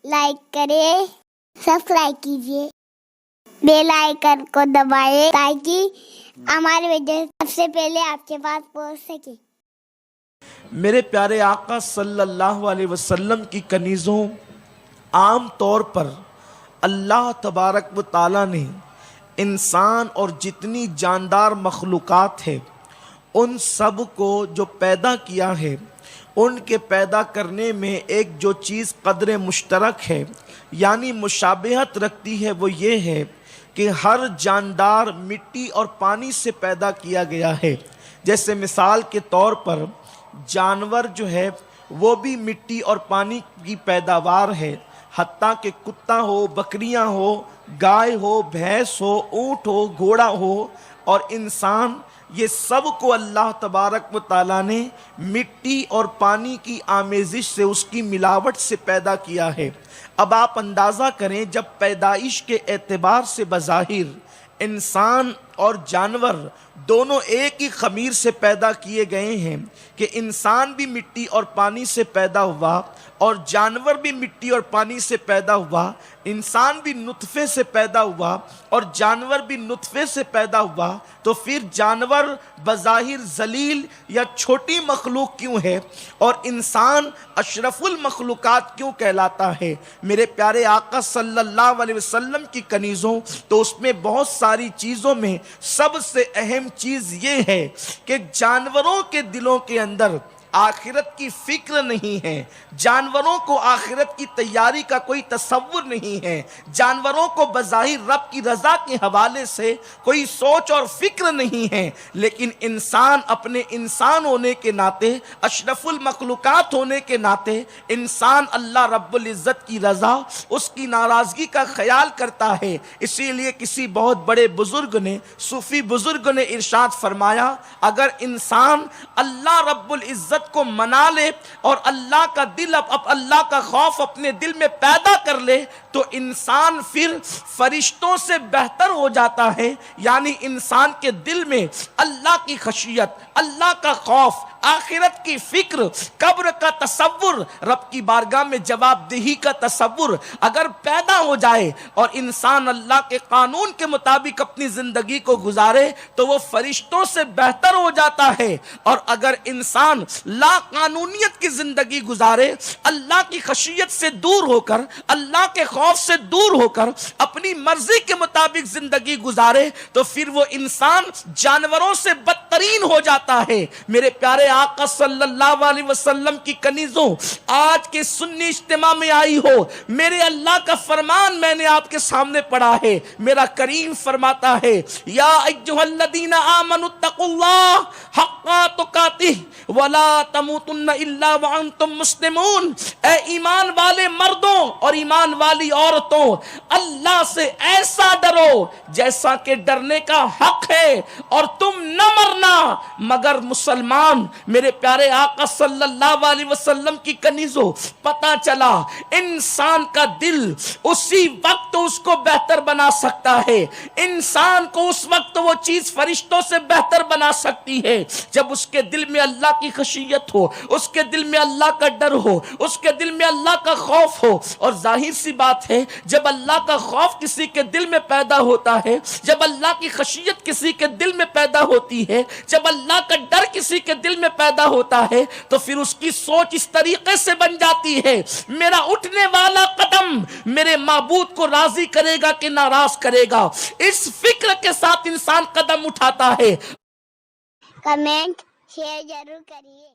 Like کریں، subscribe کیجیے، bell icon کو دبائیں تاکہ ہماری ویڈیو سب سے پہلے آپ کے پاس پہنچ سکے۔ میرے پیارے آقا صلی اللہ علیہ وسلم کی کنیزوں، عام طور پر اللہ تبارک و تعالیٰ نے انسان اور جتنی جاندار مخلوقات ہے ان سب کو جو پیدا کیا ہے، ان کے پیدا کرنے میں ایک جو چیز قدر مشترک ہے یعنی مشابہت رکھتی ہے وہ یہ ہے کہ ہر جاندار مٹی اور پانی سے پیدا کیا گیا ہے۔ جیسے مثال کے طور پر جانور جو ہے وہ بھی مٹی اور پانی کی پیداوار ہے، حتیٰ کہ کتا ہو، بکریاں ہو، گائے ہو، بھینس ہو، اونٹ ہو، گھوڑا ہو اور انسان، یہ سب کو اللہ تبارک و تعالیٰ نے مٹی اور پانی کی آمیزش سے، اس کی ملاوٹ سے پیدا کیا ہے۔ اب آپ اندازہ کریں، جب پیدائش کے اعتبار سے بظاہر انسان اور جانور دونوں ایک ہی خمیر سے پیدا کیے گئے ہیں کہ انسان بھی مٹی اور پانی سے پیدا ہوا اور جانور بھی مٹی اور پانی سے پیدا ہوا، انسان بھی نطفے سے پیدا ہوا اور جانور بھی نطفے سے پیدا ہوا، تو پھر جانور بظاہر ذلیل یا چھوٹی مخلوق کیوں ہے اور انسان اشرف المخلوقات کیوں کہلاتا ہے؟ میرے پیارے آقا صلی اللہ علیہ وسلم کی کنیزوں، تو اس میں بہت ساری چیزوں میں سب سے اہم چیز یہ ہے کہ جانوروں کے دلوں کے اندر آخرت کی فکر نہیں ہے، جانوروں کو آخرت کی تیاری کا کوئی تصور نہیں ہے، جانوروں کو بظاہر رب کی رضا کے حوالے سے کوئی سوچ اور فکر نہیں ہے، لیکن انسان اپنے انسان ہونے کے ناطے، اشرف المخلوقات ہونے کے ناطے، انسان اللہ رب العزت کی رضا، اس کی ناراضگی کا خیال کرتا ہے۔ اسی لیے کسی بہت بڑے بزرگ نے، صوفی بزرگ نے ارشاد فرمایا، اگر انسان اللہ رب العزت کو منا لے اور اللہ کا دل، اب اللہ کا خوف اپنے دل میں پیدا کر لے تو انسان پھر فرشتوں سے بہتر ہو جاتا ہے، یعنی انسان کے دل میں اللہ کی خشیت، اللہ کا خوف، آخرت کی فکر، قبر کا تصور، رب کی بارگاہ میں جواب دہی کا تصور اگر پیدا ہو جائے اور انسان اللہ کے قانون کے مطابق اپنی زندگی کو گزارے تو وہ فرشتوں سے بہتر ہو جاتا ہے، اور اگر انسان لا قانونیت کی زندگی گزارے، اللہ کی خشیت سے دور ہو کر، اللہ کے خوف سے دور ہو کر اپنی مرضی کے مطابق زندگی گزارے تو پھر وہ انسان جانوروں سے بدترین ہو جاتا ہے۔ میرے پیارے آقا صلی اللہ علیہ وسلم کی کنیزوں، آج کے سنی اجتماع میں آئی ہو، میرے اللہ کا فرمان میں نے آپ کے سامنے پڑھا ہے۔ میرا کریم فرماتا ہے، یا ایھا الذین آمنوا اتقوا اللہ حق تقاتہ ولا تموتن الا وانتم مسلمون۔ اے ایمان والے مردوں اور ایمان والی عورتوں، اللہ سے ایسا ڈرو جیسا کہ ڈرنے کا حق ہے، اور تم نہ مرنا مگر مسلمان۔ میرے پیارے آقا صلی اللہ علیہ وسلم کی کنیزوں، پتہ چلا انسان کا دل اسی وقت اس کو بہتر بنا سکتا ہے، انسان کو اس وقت وہ چیز فرشتوں سے بہتر بنا سکتی ہے جب اس کے دل میں اللہ کی خشیت ہو، اس کے دل میں اللہ کا ڈر ہو، اس کے دل میں اللہ کا خوف ہو۔ اور ظاہر سی بات ہے، جب اللہ کا خوف کسی کے دل میں پیدا ہوتا ہے، جب اللہ کی خشیت کسی کے دل میں پیدا ہوتی ہے، جب اللہ کا ڈر کسی کے دل میں پیدا ہوتا ہے تو پھر اس کی سوچ اس طریقے سے بن جاتی ہے، میرا اٹھنے والا قدم میرے معبود کو راضی کرے گا کہ ناراض کرے گا، اس فکر کے ساتھ انسان قدم اٹھاتا ہے۔ کمنٹ شیئر ضرور کریے۔